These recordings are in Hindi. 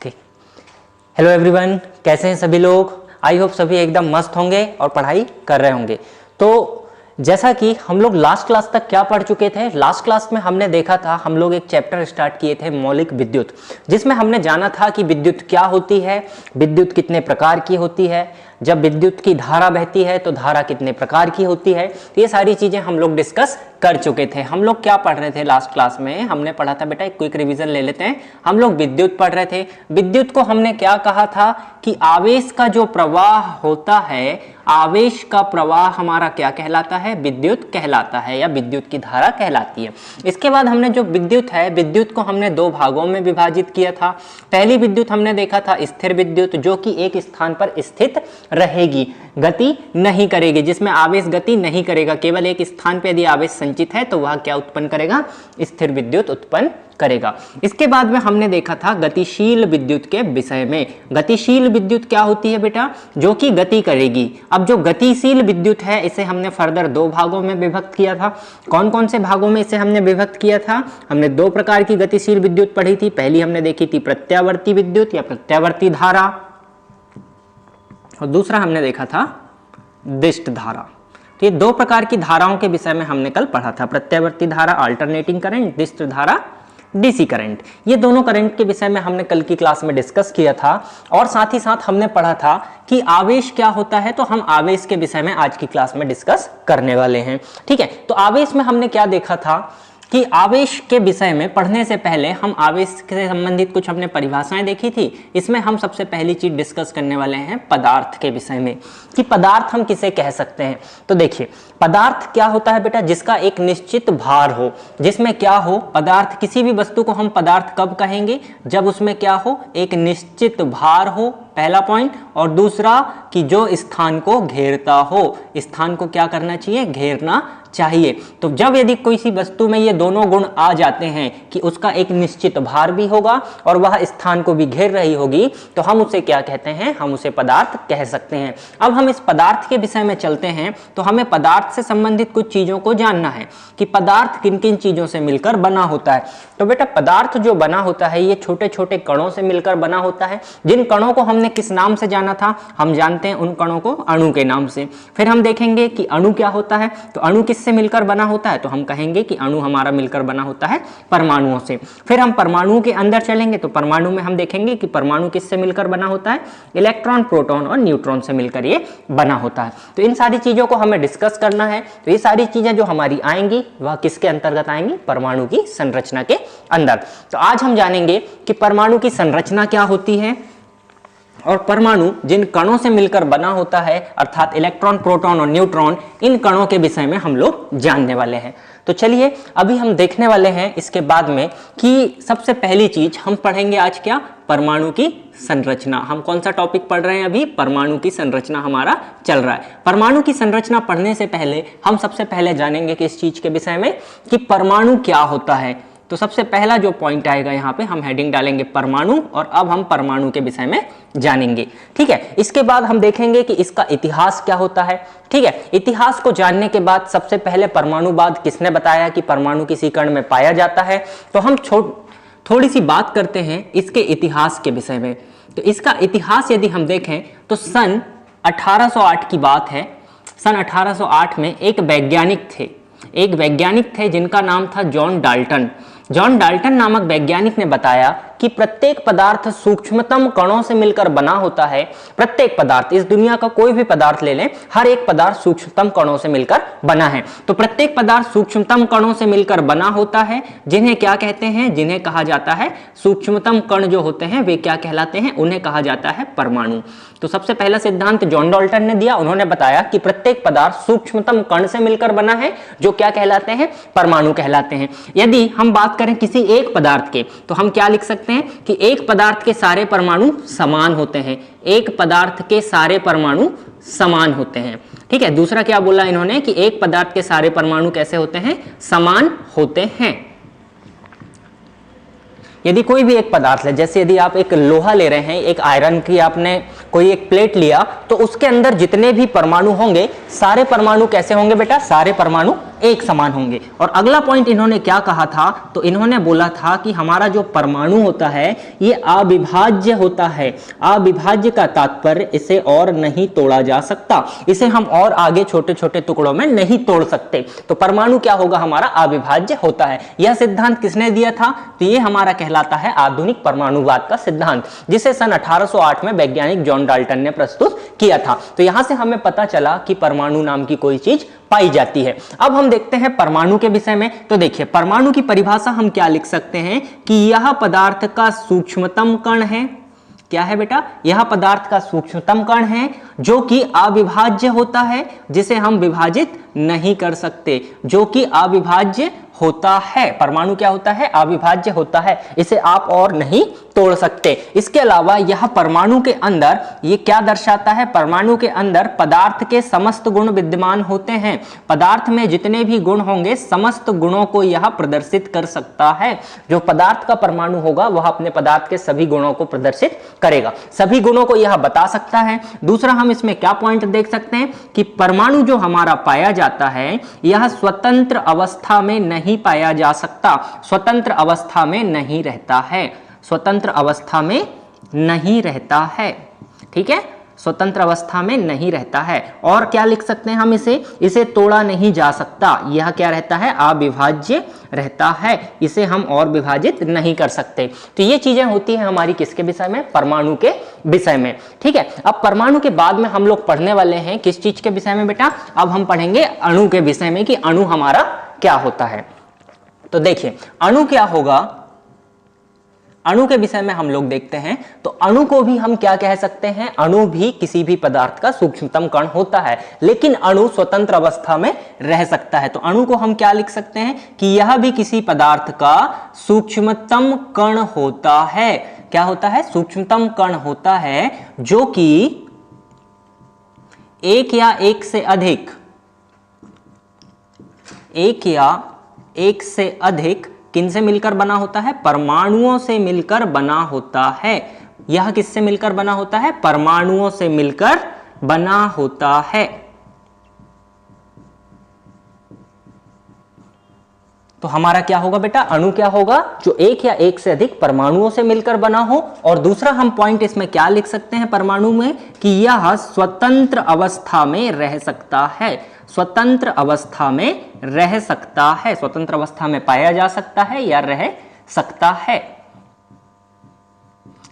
ओके, हेलो एवरीवन, कैसे हैं सभी लोग। आई होप सभी एकदम मस्त होंगे और पढ़ाई कर रहे होंगे। तो जैसा कि हम लोग लास्ट क्लास तक क्या पढ़ चुके थे, लास्ट क्लास में हमने देखा था, हम लोग एक चैप्टर स्टार्ट किए थे मौलिक विद्युत, जिसमें हमने जाना था कि विद्युत क्या होती है, विद्युत कितने प्रकार की होती है, जब विद्युत की धारा बहती है तो धारा कितने प्रकार की होती है। ये सारी चीजें हम लोग डिस्कस कर चुके थे। हम लोग क्या पढ़ रहे थे लास्ट क्लास में, हमने पढ़ा था, बेटा एक क्विक रिवीजन ले लेते हैं। हम लोग विद्युत पढ़ रहे थे। विद्युत को हमने क्या कहा था कि आवेश का जो प्रवाह होता है, आवेश का प्रवाह हमारा क्या कहलाता है, विद्युत कहलाता है या विद्युत की धारा कहलाती है। इसके बाद हमने जो विद्युत है, विद्युत को हमने दो भागों में विभाजित किया था। पहली विद्युत हमने देखा था स्थिर विद्युत, जो कि एक स्थान पर स्थित रहेगी, गति नहीं करेगी, जिसमें आवेश गति नहीं करेगा, केवल एक स्थान पर यदि आवेश संचित है तो वह क्या उत्पन्न करेगा, स्थिर विद्युत उत्पन्न करेगा। इसके बाद में हमने देखा था गतिशील विद्युत के विषय में। गतिशील विद्युत क्या होती है बेटा, जो कि गति करेगी। अब जो गतिशील विद्युत है, इसे हमने फर्दर दो भागों में विभक्त किया था। कौन कौन से भागों में इसे हमने विभक्त किया था, हमने दो प्रकार की गतिशील विद्युत पढ़ी थी। पहली हमने देखी थी प्रत्यावर्ती विद्युत या प्रत्यावर्ती धारा, और दूसरा हमने देखा था दिष्ट धारा। तो ये दो प्रकार की धाराओं के विषय में हमने कल पढ़ा था, प्रत्यावर्ती धारा अल्टरनेटिंग करंट, दिष्ट धारा डीसी करंट। ये दोनों करंट के विषय में हमने कल की क्लास में डिस्कस किया था। और साथ ही साथ हमने पढ़ा था कि आवेश क्या होता है, तो हम आवेश के विषय में आज की क्लास में डिस्कस करने वाले हैं। ठीक है, तो आवेश में हमने क्या देखा था कि आवेश के विषय में पढ़ने से पहले हम आवेश से संबंधित कुछ हमने परिभाषाएं देखी थी। इसमें हम सबसे पहली चीज डिस्कस करने वाले हैं पदार्थ के विषय में, कि पदार्थ हम किसे कह सकते हैं। तो देखिए, पदार्थ क्या होता है बेटा, जिसका एक निश्चित भार हो, जिसमें क्या हो, पदार्थ, किसी भी वस्तु को हम पदार्थ कब कहेंगे, जब उसमें क्या हो, एक निश्चित भार हो, पहला पॉइंट। और दूसरा कि जो स्थान को घेरता हो, स्थान को क्या करना चाहिए, घेरना चाहिए। तो जब यदि कोई सी वस्तु में ये दोनों गुण आ जाते हैं कि उसका एक निश्चित भार भी होगा और वह स्थान को भी घेर रही होगी, तो हम उसे क्या कहते हैं, हम उसे पदार्थ कह सकते हैं। अब हम इस पदार्थ के विषय में चलते हैं, तो हमें पदार्थ से संबंधित कुछ चीजों को जानना है कि पदार्थ किन किन चीजों से मिलकर बना होता है। तो बेटा पदार्थ जो बना होता है, ये छोटे छोटे कणों से मिलकर बना होता है। जिन कणों को हमने किस नाम से जाना था, हम जानते हैं उन कणों को अणु के नाम से। फिर हम देखेंगे कि अणु क्या होता है, तो अणु किससे मिलकर बना होता है, तो हम कहेंगे कि अणु हमारा मिलकर बना होता है परमाणुओं से। फिर हम परमाणुओं के अंदर चलेंगे, तो परमाणु में हम देखेंगे कि परमाणु किससे मिलकर बना होता है, इलेक्ट्रॉन, प्रोटॉन और न्यूट्रॉन से मिलकर ये बना होता है। तो इन सारी चीजों को हमें डिस्कस करना है। तो ये सारी चीजें जो हमारी आएंगी वह किसके अंतर्गत आएंगी, परमाणु की संरचना के अंदर। तो आज हम जानेंगे कि परमाणु की संरचना क्या होती है और परमाणु जिन कणों से मिलकर बना होता है, अर्थात इलेक्ट्रॉन, प्रोटॉन और न्यूट्रॉन, इन कणों के विषय में हम लोग जानने वाले हैं। तो चलिए अभी हम देखने वाले हैं इसके बाद में कि सबसे पहली चीज हम पढ़ेंगे आज क्या, परमाणु की संरचना। हम कौन सा टॉपिक पढ़ रहे हैं अभी, परमाणु की संरचना हमारा चल रहा है। परमाणु की संरचना पढ़ने से पहले हम सबसे पहले जानेंगे कि इस चीज के विषय में कि परमाणु क्या होता है। तो सबसे पहला जो पॉइंट आएगा यहाँ पे, हम हेडिंग डालेंगे परमाणु, और अब हम परमाणु के विषय में जानेंगे। ठीक है, इसके बाद हम देखेंगे कि इसका इतिहास क्या होता है। ठीक है, इतिहास को जानने के बाद सबसे पहले परमाणुवाद किसने बताया कि परमाणु किसी कण में पाया जाता है, तो हम थोड़ी सी बात करते हैं इसके इतिहास के विषय में। तो इसका इतिहास यदि हम देखें तो सन 1808 की बात है। सन 1808 में एक वैज्ञानिक थे जिनका नाम था जॉन डाल्टन। जॉन डाल्टन नामक वैज्ञानिक ने बताया कि प्रत्येक पदार्थ सूक्ष्मतम कणों से मिलकर बना होता है। प्रत्येक पदार्थ, इस दुनिया का कोई भी पदार्थ ले लें, हर एक पदार्थ सूक्ष्मतम कणों से मिलकर बना है। तो प्रत्येक पदार्थ सूक्ष्मतम कणों से मिलकर बना होता है, जिन्हें क्या कहते हैं, जिन्हें कहा जाता है सूक्ष्मतम कण जो होते हैं वे क्या कहलाते हैं, उन्हें कहा जाता है परमाणु। तो सबसे पहला सिद्धांत जॉन डाल्टन ने दिया। उन्होंने बताया कि प्रत्येक पदार्थ सूक्ष्मतम कण से मिलकर बना है, जो क्या कहलाते हैं, परमाणु कहलाते हैं। यदि हम बात करें किसी एक पदार्थ के, तो हम क्या लिख सकते हैं कि एक पदार्थ के सारे परमाणु समान होते हैं। एक पदार्थ के सारे परमाणु समान होते हैं। ठीक है, दूसरा क्या बोला इन्होंने कि एक पदार्थ के सारे परमाणु कैसे होते हैं, समान होते हैं। यदि कोई भी एक पदार्थ ले, जैसे यदि आप एक लोहा ले रहे हैं, एक आयरन की आपने कोई एक प्लेट लिया, तो उसके अंदर जितने भी परमाणु होंगे, सारे परमाणु कैसे होंगे बेटा, सारे परमाणु एक समान होंगे। और अगला पॉइंट इन्होंने क्या कहा था, तो इन्होंने बोला था कि हमारा जो परमाणु होता है ये अविभाज्य होता है। अविभाज्य का तात्पर्य इसे और नहीं तोड़ा जा सकता, इसे हम और आगे छोटे छोटे टुकड़ों में नहीं तोड़ सकते। तो परमाणु क्या होगा, हमारा अविभाज्य होता है। यह सिद्धांत किसने दिया था, तो ये हमारा कहलाता है आधुनिक परमाणुवाद का सिद्धांत, जिसे सन 1808 में वैज्ञानिक जॉन डाल्टन ने प्रस्तुत किया था। तो यहां से हमें पता चला कि परमाणु नाम की कोई चीज पाई जाती है। अब हम देखते हैं परमाणु के विषय में। तो देखिए, परमाणु की परिभाषा हम क्या लिख सकते हैं कि यह पदार्थ का सूक्ष्मतम कण है। क्या है बेटा, यह पदार्थ का सूक्ष्मतम कण है जो कि अविभाज्य होता है, जिसे हम विभाजित नहीं कर सकते, जो कि अविभाज्य होता है। परमाणु क्या होता है, अविभाज्य होता है, इसे आप और नहीं तोड़ सकते। इसके अलावा यह परमाणु के अंदर ये क्या दर्शाता है, परमाणु के अंदर पदार्थ के समस्त गुण विद्यमान होते हैं। पदार्थ में जितने भी गुण होंगे समस्त गुणों को यह प्रदर्शित कर सकता है। जो पदार्थ का परमाणु होगा वह अपने पदार्थ के सभी गुणों को प्रदर्शित करेगा, सभी गुणों को यह बता सकता है। दूसरा हम इसमें क्या पॉइंट देख सकते हैं कि परमाणु जो हमारा पाया जाता है यह स्वतंत्र अवस्था में नहीं पाया जा सकता, स्वतंत्र अवस्था में नहीं रहता है, स्वतंत्र अवस्था में नहीं रहता है। ठीक है, स्वतंत्र अवस्था में नहीं रहता है। और क्या लिख सकते हैं हम इसे तोड़ा नहीं जा सकता, यह क्या रहता है, अविभाज्य रहता है, इसे हम और विभाजित नहीं कर सकते। तो ये चीजें होती हैं हमारी किसके विषय में, परमाणु के विषय में। ठीक है, अब परमाणु के बाद में हम लोग पढ़ने वाले हैं किस चीज के विषय में बेटा, अब हम पढ़ेंगे अणु के विषय में कि अणु हमारा क्या होता है। तो देखिए अणु क्या होगा, अणु के विषय में हम लोग देखते हैं। तो अणु को भी हम क्या कह सकते हैं, अणु भी किसी भी पदार्थ का सूक्ष्मतम कण होता है, लेकिन अणु स्वतंत्र अवस्था में रह सकता है। तो अणु को हम क्या लिख सकते हैं कि यह भी किसी पदार्थ का सूक्ष्मतम कण होता है। क्या होता है, सूक्ष्मतम कण होता है जो कि एक या एक से अधिक किन से मिलकर बना होता है, परमाणुओं से मिलकर बना होता है। यह किससे मिलकर बना होता है, परमाणुओं से मिलकर बना होता है। तो हमारा क्या होगा बेटा, अणु क्या होगा, जो एक या एक से अधिक परमाणुओं से मिलकर बना हो। और दूसरा हम पॉइंट इसमें क्या लिख सकते हैं परमाणु में कि यह स्वतंत्र अवस्था में रह सकता है, स्वतंत्र अवस्था में रह सकता है, स्वतंत्र अवस्था में पाया जा सकता है या रह सकता है,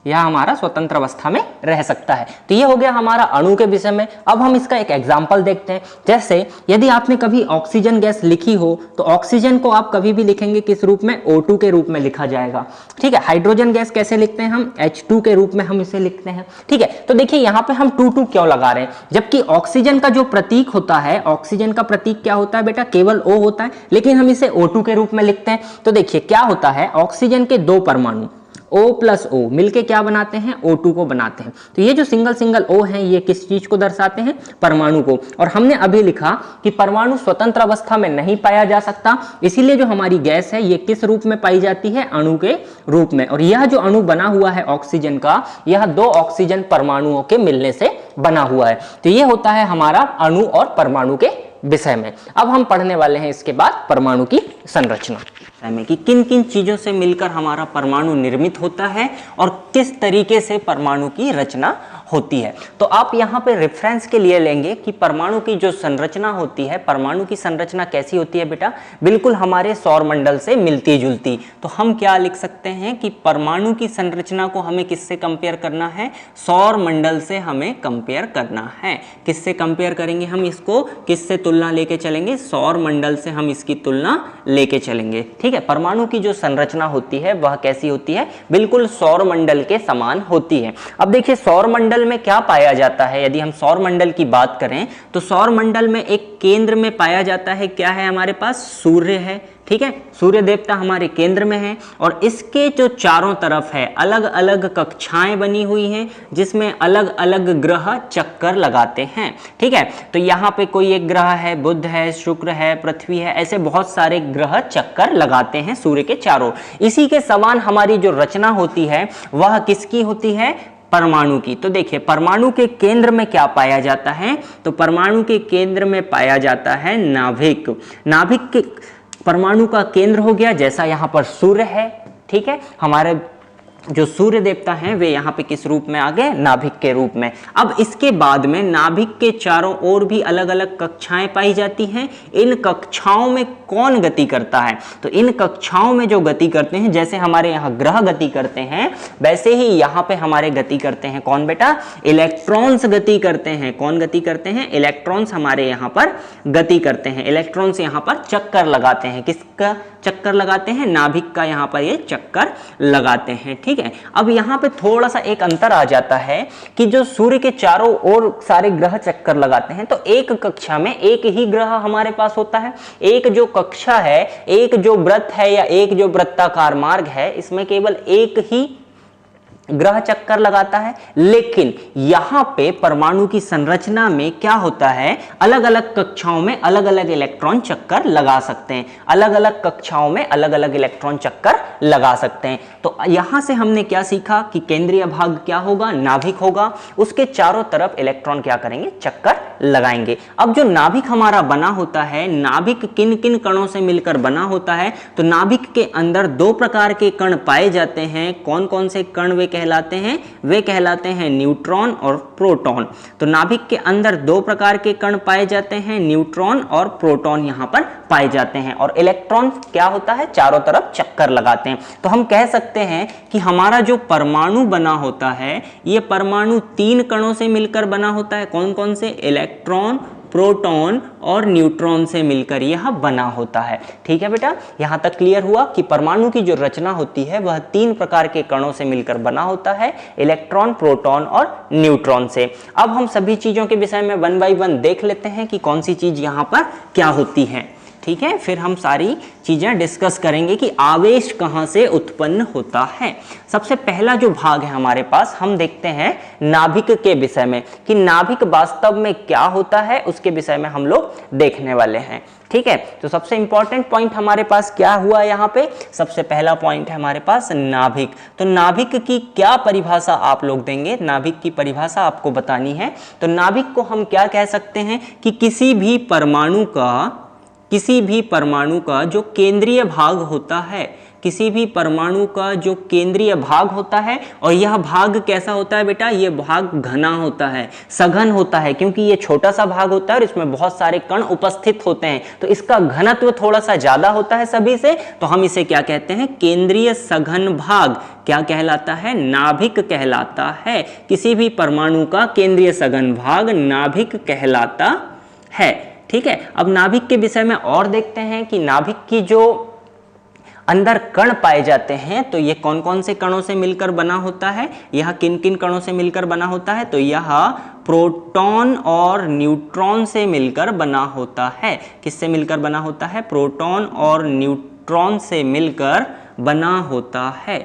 यह हमारा स्वतंत्र अवस्था में रह सकता है। तो ये हो गया हमारा अणु के विषय में। अब हम इसका एक एग्जाम्पल देखते हैं। जैसे यदि आपने कभी ऑक्सीजन गैस लिखी हो तो ऑक्सीजन को आप कभी भी लिखेंगे किस रूप में, O2 के रूप में लिखा जाएगा। ठीक है, हाइड्रोजन गैस कैसे लिखते हैं हम, H2 के रूप में हम इसे लिखते हैं। ठीक है, तो देखिए यहाँ पे हम 2 क्यों लगा रहे हैं, जबकि ऑक्सीजन का जो प्रतीक होता है, ऑक्सीजन का प्रतीक क्या होता है बेटा, केवल O होता है, लेकिन हम इसे O2 के रूप में लिखते हैं। तो देखिए क्या होता है, ऑक्सीजन के 2 परमाणु O प्लस O मिलके क्या बनाते हैं, O2 को बनाते हैं। तो ये जो सिंगल सिंगल O हैं ये किस चीज को दर्शाते हैं, परमाणु को। और हमने अभी लिखा कि परमाणु स्वतंत्र अवस्था में नहीं पाया जा सकता, इसीलिए जो हमारी गैस है ये किस रूप में पाई जाती है, अणु के रूप में। और यह जो अणु बना हुआ है ऑक्सीजन का, यह 2 ऑक्सीजन परमाणुओं के मिलने से बना हुआ है। तो ये होता है हमारा अणु और परमाणु के विषय में। अब हम पढ़ने वाले हैं इसके बाद परमाणु की संरचना में कि किन किन चीजों से मिलकर हमारा परमाणु निर्मित होता है और किस तरीके से परमाणु की रचना होती है। तो आप यहाँ पे रेफरेंस के लिए लेंगे कि परमाणु की जो संरचना होती है, परमाणु की संरचना कैसी होती है बेटा, बिल्कुल हमारे सौर मंडल से मिलती जुलती। तो हम क्या लिख सकते हैं कि परमाणु की संरचना को हमें किससे कंपेयर करना है, सौर मंडल से हमें कंपेयर करना है। किससे कंपेयर करेंगे हम इसको, किससे तुलना लेके चलेंगे, सौर मंडल से हम इसकी तुलना लेके चलेंगे। ठीक है, परमाणु की जो संरचना होती है वह कैसी होती है, बिल्कुल सौर मंडल के समान होती है। अब देखिए सौर मंडल में क्या पाया जाता है, यदि हम सौर मंडल की बात करें तो सौर मंडल में एक केंद्र में पाया जाता है, क्या है हमारे पास, सूर्य है। ठीक है, सूर्य देवता हमारे केंद्र में है और इसके जो चारों तरफ है अलग अलग कक्षाएं बनी हुई हैं जिसमें अलग अलग ग्रह चक्कर लगाते हैं। ठीक है, तो यहाँ पे कोई एक ग्रह है, बुध है, शुक्र है, पृथ्वी है, ऐसे बहुत सारे ग्रह चक्कर लगाते हैं सूर्य के चारों। इसी के समान हमारी जो रचना होती है वह किसकी होती है, परमाणु की। तो देखिए परमाणु के केंद्र में क्या पाया जाता है, तो परमाणु के केंद्र में पाया जाता है नाभिक। नाभिक के परमाणु का केंद्र हो गया, जैसा यहाँ पर सूर्य है, ठीक है, हमारे जो सूर्य देवता हैं वे यहाँ पे किस रूप में आ गए, नाभिक के रूप में। अब इसके बाद में नाभिक के चारों ओर भी अलग अलग कक्षाएं पाई जाती हैं। इन कक्षाओं में कौन गति करता है, तो इन कक्षाओं में जो गति करते हैं, जैसे हमारे यहाँ ग्रह गति करते हैं वैसे ही यहाँ पे हमारे गति करते हैं कौन बेटा, इलेक्ट्रॉन्स गति करते हैं। कौन गति करते हैं, इलेक्ट्रॉन्स हमारे यहाँ पर गति करते हैं। इलेक्ट्रॉन्स यहाँ पर चक्कर लगाते हैं, किसका चक्कर लगाते हैं, नाभिक का यहाँ पर ये चक्कर लगाते हैं, ठीक है। अब यहाँ पे थोड़ा सा एक अंतर आ जाता है कि जो सूर्य के चारों ओर सारे ग्रह चक्कर लगाते हैं, तो एक कक्षा में एक ही ग्रह हमारे पास होता है। एक जो कक्षा है, एक जो वृत्त है या एक जो वृत्ताकार मार्ग है, इसमें केवल एक ही ग्रह चक्कर लगाता है। लेकिन यहां पे परमाणु की संरचना में क्या होता है, अलग अलग कक्षाओं में अलग अलग इलेक्ट्रॉन चक्कर लगा सकते हैं। अलग अलग कक्षाओं में अलग अलग इलेक्ट्रॉन चक्कर लगा सकते हैं। तो यहां से हमने क्या सीखा कि केंद्रीय भाग क्या होगा, नाभिक होगा, उसके चारों तरफ इलेक्ट्रॉन क्या करेंगे, चक्कर लगाएंगे। अब जो नाभिक हमारा बना होता है, नाभिक किन किन कणों से मिलकर बना होता है, तो नाभिक के अंदर दो प्रकार के कण पाए जाते हैं। कौन कौन से कण वे कहलाते हैं, वे कहलाते हैं न्यूट्रॉन और प्रोटॉन। तो नाभिक के अंदर दो प्रकार के कण पाए जाते हैं, न्यूट्रॉन और प्रोटॉन यहाँ पर पाए जाते हैं। और इलेक्ट्रॉन क्या होता है, चारों तरफ चक्कर लगाते हैं। तो हम कह सकते हैं कि हमारा जो परमाणु बना होता है, ये परमाणु तीन कणों से मिलकर बना होता है। कौन कौन से, इलेक्ट्रॉन, प्रोटॉन और न्यूट्रॉन से मिलकर यह बना होता है। ठीक है बेटा, यहां तक क्लियर हुआ कि परमाणु की जो रचना होती है वह तीन प्रकार के कणों से मिलकर बना होता है, इलेक्ट्रॉन, प्रोटॉन और न्यूट्रॉन से। अब हम सभी चीजों के विषय में वन बाय वन देख लेते हैं कि कौन सी चीज यहां पर क्या होती है। ठीक है, फिर हम सारी चीजें डिस्कस करेंगे कि आवेश कहां से उत्पन्न होता है। सबसे पहला जो भाग है हमारे पास, हम देखते हैं नाभिक के विषय में कि नाभिक वास्तव में क्या होता है, उसके विषय में हम लोग देखने वाले हैं। ठीक है, तो सबसे इंपॉर्टेंट पॉइंट हमारे पास क्या हुआ यहाँ पे, सबसे पहला पॉइंट है हमारे पास नाभिक। तो नाभिक की क्या परिभाषा आप लोग देंगे, नाभिक की परिभाषा आपको बतानी है। तो नाभिक को हम क्या कह सकते हैं कि किसी भी परमाणु का जो केंद्रीय भाग होता है, किसी भी परमाणु का जो केंद्रीय भाग होता है, और यह भाग कैसा होता है बेटा, यह भाग घना होता है, सघन होता है, क्योंकि ये छोटा सा भाग होता है और इसमें बहुत सारे कण उपस्थित होते हैं, तो इसका घनत्व थोड़ा सा ज्यादा होता है सभी से। तो हम इसे क्या कहते हैं, केंद्रीय सघन भाग। क्या कहलाता है, नाभिक कहलाता है। किसी भी परमाणु का केंद्रीय सघन भाग नाभिक कहलाता है। ठीक है, अब नाभिक के विषय में और देखते हैं कि नाभिक की जो अंदर कण पाए जाते हैं, तो ये कौन कौन से कणों से मिलकर बना होता है, यह किन किन कणों से मिलकर बना होता है, तो यह प्रोटॉन और न्यूट्रॉन से मिलकर बना होता है। किससे मिलकर बना होता है, प्रोटॉन और न्यूट्रॉन से मिलकर बना होता है,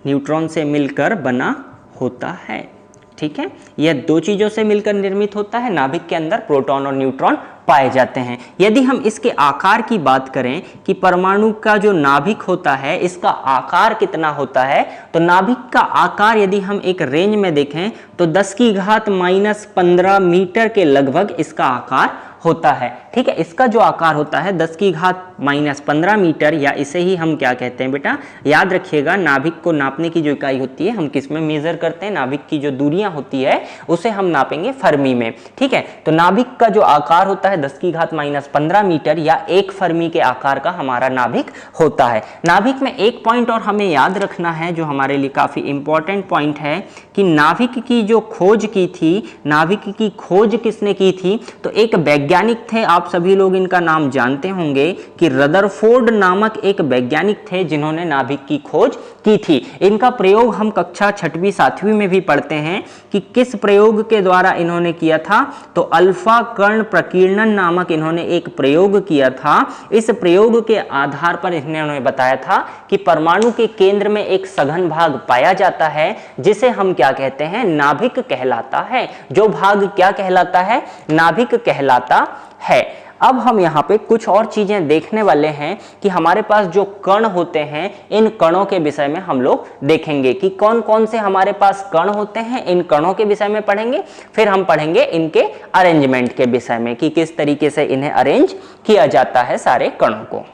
न्यूट्रॉन से मिलकर बना होता है। ठीक है, यह दो चीजों से मिलकर निर्मित होता है। नाभिक के अंदर प्रोटॉन और न्यूट्रॉन पाए जाते हैं। यदि हम इसके आकार की बात करें कि परमाणु का जो नाभिक होता है इसका आकार कितना होता है, तो नाभिक का आकार यदि हम एक रेंज में देखें तो 10⁻⁻15 मीटर के लगभग इसका आकार होता है। ठीक है, इसका जो आकार होता है 10⁻⁻15 मीटर, या इसे ही हम क्या कहते हैं बेटा, याद रखिएगा, नाभिक को नापने की जो इकाई होती है हम किस में मेजर करते हैं, नाभिक की जो दूरियां होती है उसे हम नापेंगे फर्मी में। ठीक है, तो नाभिक का जो आकार होता है 10⁻⁻15 मीटर या 1 फर्मी के आकार का हमारा नाभिक होता है। नाभिक में एक पॉइंट और हमें याद रखना है जो हमारे लिए काफी इंपॉर्टेंट पॉइंट है कि नाभिक की जो खोज की थी, नाभिक की खोज किसने की थी, तो एक वैज्ञानिक थे, आप सभी लोग इनका नाम जानते होंगे कि रदरफोर्ड नामक एक वैज्ञानिक थे जिन्होंने नाभिक की खोज की थी। इनका प्रयोग हम कक्षा 6वीं 7वीं में भी पढ़ते हैं कि किस प्रयोग के द्वारा इन्होंने किया था, तो अल्फा कर्ण प्रकीर्णन नामक इन्होंने एक प्रयोग किया था। इस प्रयोग के आधार पर इन्होंने बताया था कि परमाणु के केंद्र में एक सघन भाग पाया जाता है जिसे हम क्या कहते हैं, नाभिक कहलाता है। जो भाग क्या कहलाता है, नाभिक कहलाता है। अब हम यहाँ पे कुछ और चीजें देखने वाले हैं कि हमारे पास जो कण होते हैं, इन कणों के विषय में हम लोग देखेंगे कि कौन कौन से हमारे पास कण होते हैं, इन कणों के विषय में पढ़ेंगे। फिर हम पढ़ेंगे इनके अरेंजमेंट के विषय में कि किस तरीके से इन्हें अरेंज किया जाता है सारे कणों को।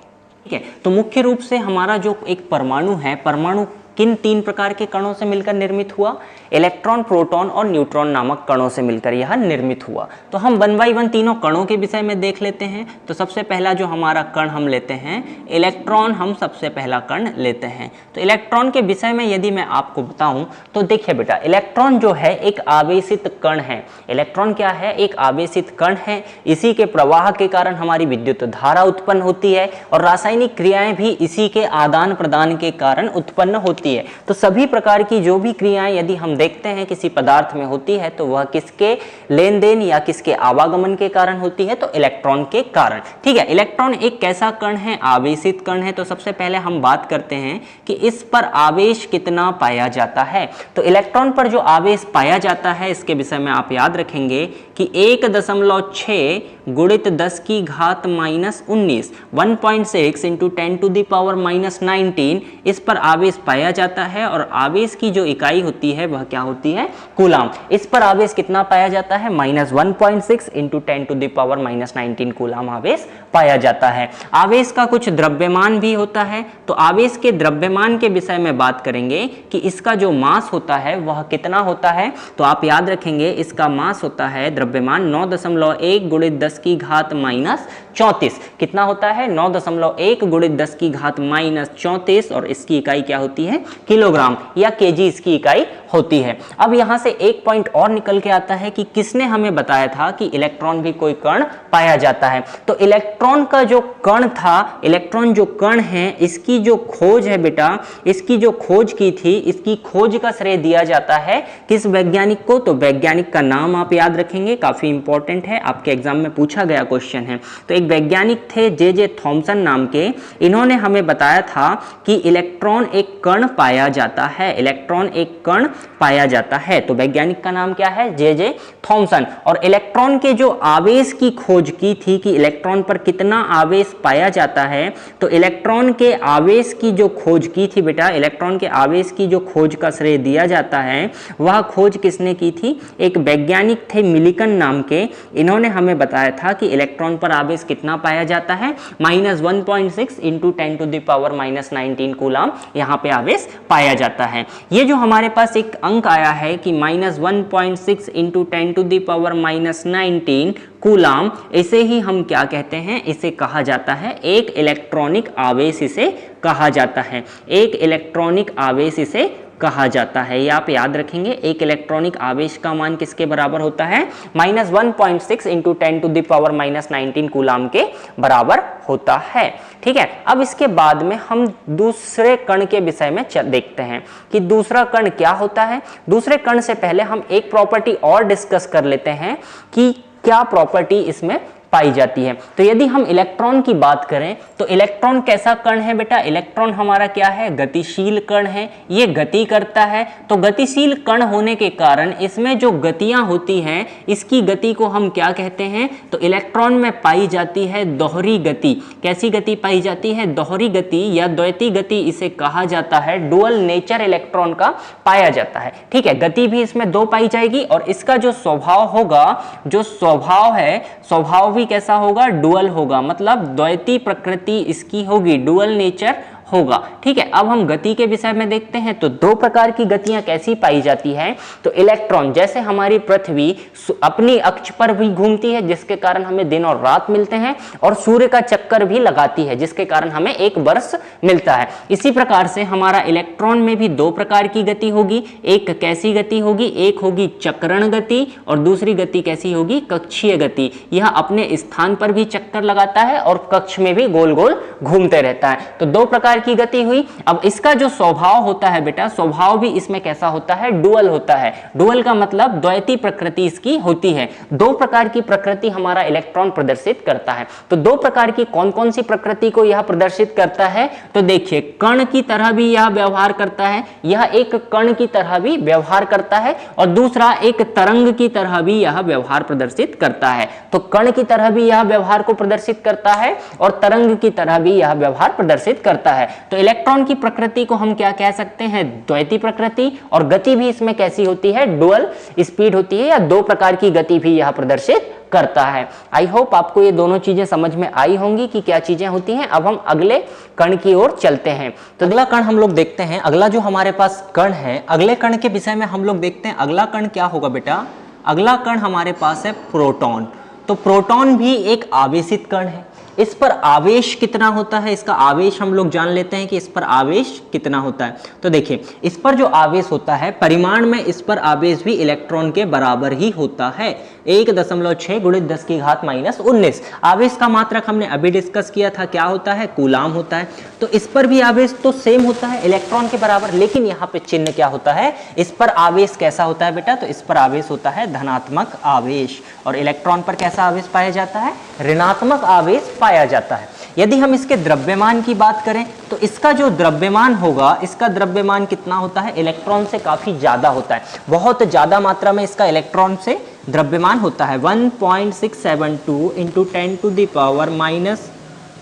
ठीक है, तो मुख्य रूप से हमारा जो एक परमाणु है, परमाणु किन 3 प्रकार के कणों से मिलकर निर्मित हुआ? इलेक्ट्रॉन, प्रोटॉन और न्यूट्रॉन नामक कणों से मिलकर यह निर्मित हुआ। तो हम 1 बाय 1 तीनों कणों के विषय में देख लेते हैं। तो सबसे पहला जो हमारा कण हम लेते हैं इलेक्ट्रॉन, हम सबसे पहला कण लेते हैं। तो इलेक्ट्रॉन के विषय में यदि मैं आपको बताऊं तो देखिए बेटा, इलेक्ट्रॉन जो है एक आवेशित कण है। इलेक्ट्रॉन क्या है? एक आवेशित कण है। इसी के प्रवाह के कारण हमारी विद्युत धारा उत्पन्न होती है और रासायनिक क्रियाएं भी इसी के आदान प्रदान के कारण उत्पन्न होती है। तो सभी प्रकार की जो भी क्रियाएं यदि हम देखते हैं किसी पदार्थ में होती है तो वह किसके लेन देन या किसके आवागमन के कारण होती है? तो इलेक्ट्रॉन के कारण। ठीक है, इलेक्ट्रॉन एक कैसा कण है? आवेशित कण है। तो सबसे पहले हम बात करते हैं कि इस पर आवेश कितना पाया जाता है। तो इलेक्ट्रॉन पर जो आवेश पाया जाता है इसके विषय में आप याद रखेंगे कि 1.6 गुणित 10 की घात -19 1.6 इंटू 10 टू द पावर -19 इस पर आवेश पाया जाता है। और आवेश की जो इकाई होती है वह क्या होती है? कूलाम। इस पर आवेश कितना पाया जाता है? -1.6 into 10 to the power -19 coulomb आवेश पाया जाता है। आवेश का कुछ द्रव्यमान भी होता है। तो आवेश के द्रव्यमान के विषय में बात करेंगे कि इसका जो मास होता है वह कितना होता है। तो आप याद रखेंगे इसका मास होता है द्रव्यमान 9.1 गुणित 10 की घात -34। कितना होता है? 9.1 गुणित 10 की घात -34 और इसकी इकाई क्या होती है? किलोग्राम या केजी इसकी इकाई होती है। अब यहां से एक पॉइंट और निकल के आता है कि किसने हमें बताया था कि इलेक्ट्रॉन भी कोई कण पाया जाता है। तो इलेक्ट्रॉन का जो कण था, इलेक्ट्रॉन जो कण है, इसकी जो खोज है बेटा, इसकी जो खोज की थी, इसकी खोज का श्रेय दिया जाता है किस वैज्ञानिक को? तो वैज्ञानिक का नाम आप याद रखेंगे, काफी इंपॉर्टेंट है, आपके एग्जाम में पूछा गया क्वेश्चन है। तो एक वैज्ञानिक थे जे थॉमसन नाम के। इन्होंने हमें बताया था कि इलेक्ट्रॉन एक कण पाया जाता है। इलेक्ट्रॉन एक कण पाया जाता है। तो वैज्ञानिक का नाम क्या है? J Thomson. और इलेक्ट्रॉन के जो आवेश की खोज की थी कि इलेक्ट्रॉन पर कितना आवेश पाया जाता है, तो इलेक्ट्रॉन के आवेश की जो खोज की थी बेटा, इलेक्ट्रॉन के आवेश की जो खोज का श्रेय दिया जाता है वह खोज किसने की थी? एक वैज्ञानिक थे मिलिकन नाम के। इन्होंने हमें बताया था कि इलेक्ट्रॉन पर आवेश कितना पाया जाता है? -1.6 into 10 to the power -19 coulomb यहाँ पे आवेश पाया जाता है। ये जो हमारे पास एक अंक आया है कि -1.6 into 10 to the power -19 coulomb, इसे ही हम क्या कहते हैं? इसे कहा जाता है एक इलेक्ट्रॉनिक आवेश, इसे कहा जाता है एक इलेक्ट्रॉनिक आवेश, इसे कहा जाता है। ये आप याद रखेंगे, एक इलेक्ट्रॉनिक आवेश का मान किसके बराबर होता है? -1.6 into 10 to the power -19 coulomb के बराबर होता है। ठीक है, अब इसके बाद में हम दूसरे कण के विषय में देखते हैं कि दूसरा कण क्या होता है। दूसरे कण से पहले हम एक प्रॉपर्टी और डिस्कस कर लेते हैं कि क्या प्रॉपर्टी इसमें पाई जाती है। तो यदि हम इलेक्ट्रॉन की बात करें तो इलेक्ट्रॉन कैसा कण है बेटा? इलेक्ट्रॉन हमारा क्या है? गतिशील कण है। ये गति करता है। तो गतिशील कण होने के कारण इसमें जो गतियां होती हैं, इसकी गति को हम क्या कहते हैं? तो इलेक्ट्रॉन में पाई जाती है दोहरी गति। कैसी गति पाई जाती है? दोहरी गति या द्वैती गति इसे कहा जाता है। डुअल नेचर इलेक्ट्रॉन का पाया जाता है। ठीक है, गति भी इसमें 2 पाई जाएगी और इसका जो स्वभाव होगा, जो स्वभाव है, स्वभाव भी कैसा होगा? डुअल होगा, मतलब द्वैती प्रकृति इसकी होगी, डुअल नेचर होगा। ठीक है, अब हम गति के विषय में देखते हैं। तो 2 प्रकार की गतियां कैसी पाई जाती है? तो इलेक्ट्रॉन, जैसे हमारी पृथ्वी अपनी अक्ष पर भी घूमती है जिसके कारण हमें दिन और रात मिलते हैं, और सूर्य का चक्कर भी लगाती है जिसके कारण हमें एक वर्ष मिलता है। इसी प्रकार से हमारा इलेक्ट्रॉन में भी 2 प्रकार की गति होगी। एक कैसी गति होगी? एक होगी चक्रण गति और दूसरी गति कैसी होगी? कक्षीय गति। यह अपने स्थान पर भी चक्कर लगाता है और कक्ष में भी गोल गोल घूमते रहता है। तो 2 प्रकार की गति हुई। अब इसका जो स्वभाव होता है बेटा, स्वभाव भी इसमें कैसा होता है, डुअल होता है। डुअल का मतलब द्वैती प्रकृति इसकी होती है। दो प्रकार की प्रकृति हमारा इलेक्ट्रॉन प्रदर्शित करता है। तो दो प्रकार की कौन कौन सी प्रकृति को यह प्रदर्शित करता है, तो देखिए कण की तरह भी यह व्यवहार करता है, यह एक कण की तरह भी व्यवहार करता है, और दूसरा एक तरंग की तरह भी यह व्यवहार प्रदर्शित करता है। तो कण की तरह भी यह व्यवहार को प्रदर्शित करता है और तरंग की तरह भी यह व्यवहार प्रदर्शित करता है। तो इलेक्ट्रॉन की प्रकृति को हम क्या कह सकते हैं, द्वैती प्रकृति, और गति भी इसमें कैसी होती है, डुअल स्पीड होती है, या दो प्रकार की गति भी यह प्रदर्शित करता है। आई होप आपको ये दोनों चीजें समझ में आई होंगी कि क्या चीजें होती हैं। अब हम अगले कण की ओर चलते हैं। तो अगला कण हम लोग देखते हैं, अगला जो हमारे पास कण है, अगले कण के विषय में हम लोग देखते हैं। अगला कण क्या होगा बेटा, अगला कण हमारे पास है प्रोटॉन। तो प्रोटॉन भी एक आवेशित कण है। इस पर आवेश कितना होता है, इसका आवेश हम लोग जान लेते हैं कि इस पर आवेश कितना होता है। तो देखिए इस पर जो आवेश होता है, परिमाण में इस पर आवेश भी इलेक्ट्रॉन के बराबर ही होता है, 1.6 × 10⁻⁻19। आवेश का मात्रक हमने अभी डिस्कस किया था, क्या होता है, कूलाम होता है। तो इस पर भी आवेश तो सेम होता है, इलेक्ट्रॉन के बराबर, लेकिन यहाँ पे चिन्ह क्या होता है, इस पर आवेश कैसा होता है बेटा, तो इस पर आवेश होता है धनात्मक आवेश, और इलेक्ट्रॉन पर कैसा आवेश पाया जाता है, ऋणात्मक आवेश पाया जाता है। यदि हम इसके द्रव्यमान की बात करें तो इसका जो द्रव्यमान होगा, इसका द्रव्यमान कितना होता है, इलेक्ट्रॉन से काफी ज्यादा होता है, बहुत ज्यादा मात्रा में इसका इलेक्ट्रॉन से द्रव्यमान होता है। 1.672 ×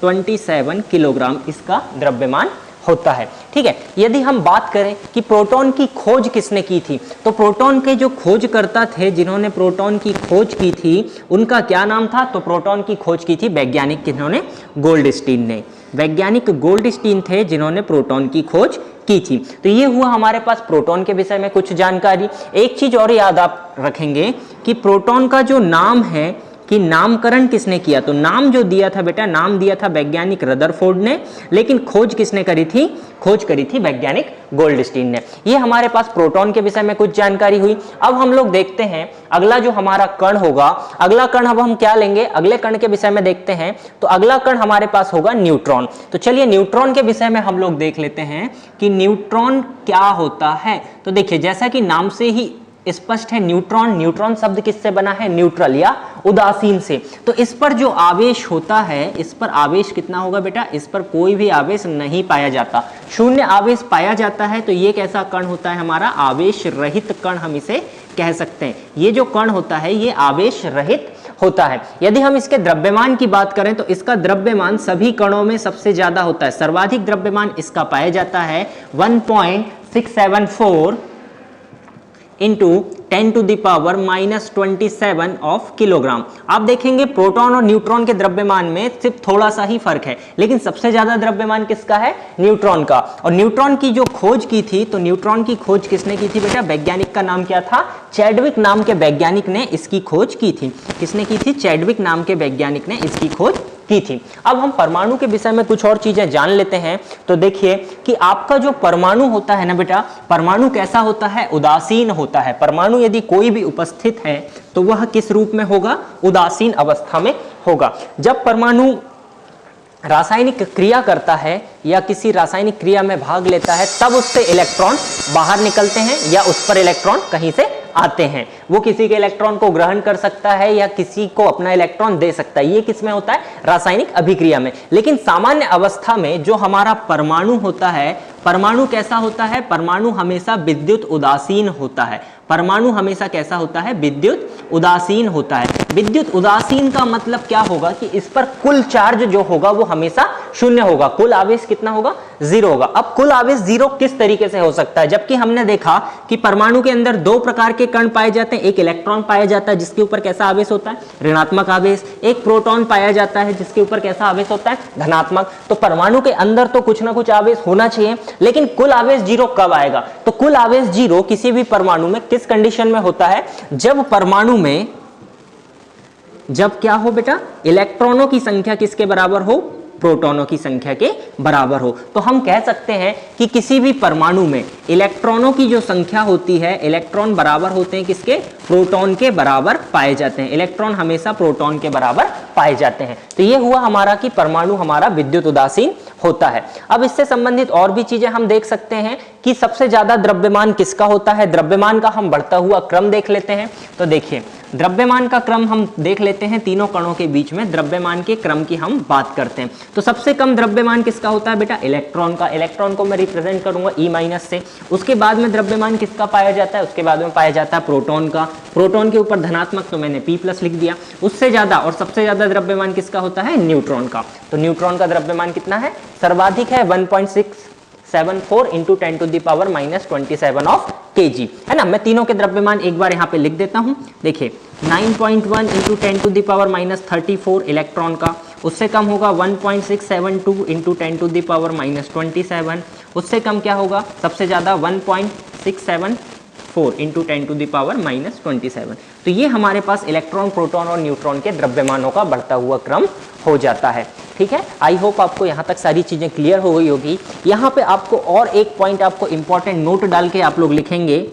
10⁻⁻27 किलोग्राम इसका द्रव्यमान होता है। ठीक है, यदि हम बात करें कि प्रोटॉन की खोज किसने की थी, तो प्रोटॉन के जो खोजकर्ता थे, जिन्होंने प्रोटॉन की खोज की थी, उनका क्या नाम था, तो प्रोटॉन की खोज की थी वैज्ञानिक किन्होंने, गोल्डस्टीन ने। वैज्ञानिक गोल्डस्टीन थे जिन्होंने प्रोटॉन की खोज की थी। तो ये हुआ हमारे पास प्रोटॉन के विषय में कुछ जानकारी। एक चीज और याद आप रखेंगे कि प्रोटॉन का जो नाम है, कि नामकरण किसने किया, तो नाम जो दिया था बेटा, नाम दिया था वैज्ञानिक रदरफोर्ड ने, लेकिन खोज किसने करी थी, खोज करी थी वैज्ञानिक गोल्डस्टीन ने। ये हमारे पास प्रोटॉन के विषय में कुछ जानकारी हुई। अब हम लोग देखते हैं अगला जो हमारा कण होगा, अगला कण अब हम क्या लेंगे, अगले कण के विषय में देखते हैं। तो अगला कण हमारे पास होगा न्यूट्रॉन। तो चलिए न्यूट्रॉन के विषय में हम लोग देख लेते हैं कि न्यूट्रॉन क्या होता है। तो देखिए जैसा कि नाम से ही स्पष्ट है, न्यूट्रॉन, न्यूट्रॉन शब्द किससे बना है, न्यूट्रल या उदासीन से। तो इस पर जो आवेश होता है, इस पर आवेश कितना होगा बेटा, इस पर कोई भी आवेश नहीं पाया जाता, शून्य आवेश पाया जाता है। तो ये कैसा कण होता है हमारा, आवेश रहित कण हम इसे कह सकते हैं। ये जो कण होता है ये आवेश रहित होता है। यदि हम इसके द्रव्यमान की बात करें तो इसका द्रव्यमान सभी कणों में सबसे ज्यादा होता है। सर्वाधिक द्रव्यमान इसका पाया जाता है 1.674 इंटू 10⁻⁻27 ऑफ किलोग्राम। आप देखेंगे प्रोटॉन और न्यूट्रॉन के द्रव्यमान में सिर्फ थोड़ा सा ही फर्क है, लेकिन सबसे ज्यादा द्रव्यमान किसका है, न्यूट्रॉन का। और न्यूट्रॉन की जो खोज की थी, तो न्यूट्रॉन की खोज किसने की थी बेटा, वैज्ञानिक का नाम क्या था, चैडविक नाम के वैज्ञानिक ने इसकी खोज की थी। किसने की थी, चैडविक नाम के वैज्ञानिक ने इसकी खोज की थी। अब हम परमाणु के विषय में कुछ और चीजें जान लेते हैं। तो देखिए कि आपका जो परमाणु होता है ना बेटा, परमाणु कैसा होता है, उदासीन होता है। परमाणु यदि कोई भी उपस्थित है तो वह किस रूप में होगा, उदासीन अवस्था में होगा। जब परमाणु रासायनिक क्रिया करता है या किसी रासायनिक क्रिया में भाग लेता है, तब उससे इलेक्ट्रॉन बाहर निकलते हैं या उस पर इलेक्ट्रॉन कहीं से आते हैं। वो किसी के इलेक्ट्रॉन को ग्रहण कर सकता है या किसी को अपना इलेक्ट्रॉन दे सकता है। ये किस में होता है, रासायनिक अभिक्रिया में। लेकिन सामान्य अवस्था में जो हमारा परमाणु होता है, परमाणु कैसा होता है, परमाणु हमेशा विद्युत उदासीन होता है। परमाणु हमेशा कैसा होता है, विद्युत उदासीन होता है। विद्युत उदासीन का मतलब क्या होगा कि इस पर कुल चार्ज जो होगा वो हमेशा शून्य होगा, कुल आवेश कितना होगा, 0 होगा। अब कुल आवेश 0 किस तरीके से हो सकता है, जबकि हमने देखा कि परमाणु के अंदर दो प्रकार के कण पाए जाते हैं। एक इलेक्ट्रॉन पाया जाता है जिसके ऊपर कैसा आवेश होता है, ऋणात्मक आवेश। एक प्रोटॉन पाया जाता है जिसके ऊपर कैसा आवेश होता है, धनात्मक। तो परमाणु के अंदर तो कुछ ना कुछ आवेश होना चाहिए, लेकिन कुल आवेश 0 कब आएगा, तो कुल आवेश 0 किसी भी परमाणु में किस कंडीशन में होता है, जब परमाणु में, जब क्या हो बेटा, इलेक्ट्रॉनों की संख्या किसके बराबर हो, प्रोटॉनों की संख्या के बराबर हो। तो हम कह सकते हैं कि किसी भी परमाणु में इलेक्ट्रॉनों की जो संख्या होती है, इलेक्ट्रॉन बराबर होते हैं किसके? प्रोटॉन के बराबर पाए जाते हैं। इलेक्ट्रॉन हमेशा प्रोटॉन के बराबर पाए जाते हैं। तो ये हुआ हमारा कि परमाणु हमारा विद्युत उदासीन होता है। अब इससे संबंधित और भी चीजें हम देख सकते हैं कि सबसे ज्यादा द्रव्यमान किसका होता है। द्रव्यमान का हम बढ़ता हुआ क्रम देख लेते हैं। तो देखिए, द्रव्यमान का क्रम हम देख लेते हैं। तीनों कणों के बीच में द्रव्यमान के क्रम की हम बात करते हैं। तो सबसे कम द्रव्यमान किसका होता है बेटा? इलेक्ट्रॉन का। इलेक्ट्रॉन को मैं रिप्रेजेंट करूंगा E- से। उसके बाद में द्रव्यमान किसका पाया जाता है? उसके बाद में पाया जाता है प्रोटॉन का। प्रोटॉन के ऊपर धनात्मक, तो मैंने P+ लिख दिया। उससे ज्यादा और सबसे ज्यादा द्रव्यमान किसका होता है? न्यूट्रॉन का। तो न्यूट्रॉन का द्रव्यमान कितना है? सर्वाधिक है 1.674 इंटू 10⁻⁻27 ऑफ kg, है ना। मैं तीनों के द्रव्यमान एक बार यहाँ पे लिख देता हूँ। देखिए 9.1 इंटू 10⁻34 इलेक्ट्रॉन का, उससे कम होगा 1.672 इंटू 10⁻27। उससे कम क्या होगा? सबसे ज्यादा 1.674 इंटू 10⁻27। तो ये हमारे पास इलेक्ट्रॉन, प्रोटॉन और न्यूट्रॉन के द्रव्यमानों का बढ़ता हुआ क्रम हो जाता है। ठीक है, आई होप आपको यहाँ तक सारी चीजें क्लियर हो गई होगी। यहाँ पे आपको और एक पॉइंट आपको इंपॉर्टेंट नोट डाल के आप लोग लिखेंगे,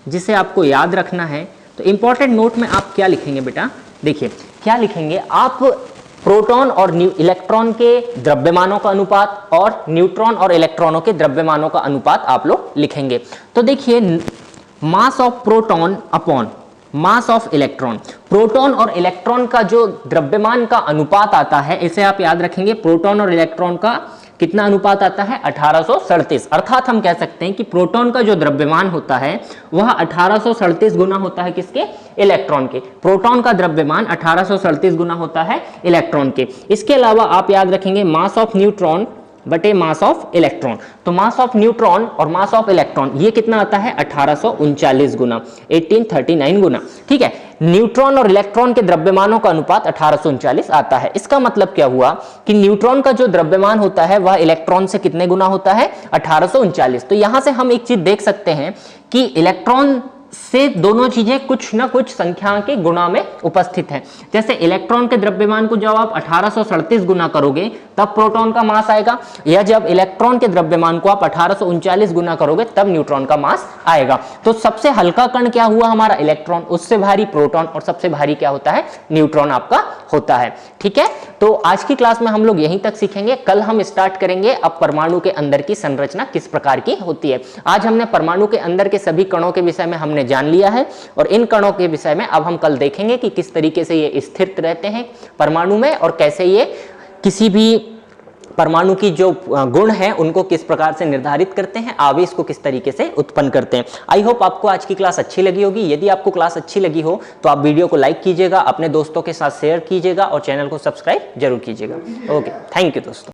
जिसे आपको याद रखना है। तो इंपॉर्टेंट नोट में आप क्या लिखेंगे बेटा? देखिए क्या लिखेंगे आप? प्रोटॉन और इलेक्ट्रॉन के द्रव्यमानों का अनुपात और न्यूट्रॉन और इलेक्ट्रॉनों के द्रव्यमानों का अनुपात आप लोग लिखेंगे। तो देखिए, mass of proton upon mass of electron, proton और इलेक्ट्रॉन का जो द्रव्यमान का अनुपात आता है, इसे आप याद रखेंगे। प्रोटॉन और इलेक्ट्रॉन का कितना अनुपात आता है? 1837। अर्थात हम कह सकते हैं कि प्रोटॉन का जो द्रव्यमान होता है वह 1837 गुना होता है किसके? इलेक्ट्रॉन के। प्रोटॉन का द्रव्यमान 1837 गुना होता है इलेक्ट्रॉन के। इसके अलावा आप याद रखेंगे मास ऑफ न्यूट्रॉन बटे मास ऑफ इलेक्ट्रॉन। तो मास ऑफ न्यूट्रॉन और मास ऑफ इलेक्ट्रॉन ये कितना आता है? 1839 गुना, 1839 गुना। ठीक है, न्यूट्रॉन और इलेक्ट्रॉन के द्रव्यमानों का अनुपात 1839 आता है। इसका मतलब क्या हुआ कि न्यूट्रॉन का जो द्रव्यमान होता है वह इलेक्ट्रॉन से कितने गुना होता है? 1839। तो यहां से हम एक चीज देख सकते हैं कि इलेक्ट्रॉन से दोनों चीजें कुछ ना कुछ संख्या के गुणा में उपस्थित हैं। जैसे इलेक्ट्रॉन के द्रव्यमान को जब आप 1837 गुना करोगे तब प्रोटॉन का मास आएगा, या जब इलेक्ट्रॉन के द्रव्यमान को आप 1839 गुना करोगे तब न्यूट्रॉन का मास आएगा। तो सबसे हल्का कण क्या हुआ हमारा? इलेक्ट्रॉन। उससे भारी प्रोटॉन, और सबसे भारी क्या होता है? न्यूट्रॉन आपका होता है। ठीक है, तो आज की क्लास में हम लोग यहीं तक सीखेंगे। कल हम स्टार्ट करेंगे अब परमाणु के अंदर की संरचना किस प्रकार की होती है। आज हमने परमाणु के अंदर के सभी कणों के विषय में हमने जान लिया है, और इन कणों के विषय में अब हम कल देखेंगे कि किस तरीके से ये स्थिर रहते हैं परमाणु में, और कैसे ये किसी भी परमाणु की जो गुण हैं उनको किस प्रकार से निर्धारित करते हैं, आवेश को किस तरीके से उत्पन्न करते हैं। आई होप आपको आज की क्लास अच्छी लगी होगी। यदि आपको क्लास अच्छी लगी हो तो आप वीडियो को लाइक कीजिएगा, अपने दोस्तों के साथ शेयर कीजिएगा और चैनल को सब्सक्राइब जरूर कीजिएगा। ओके, थैंक यू दोस्तों।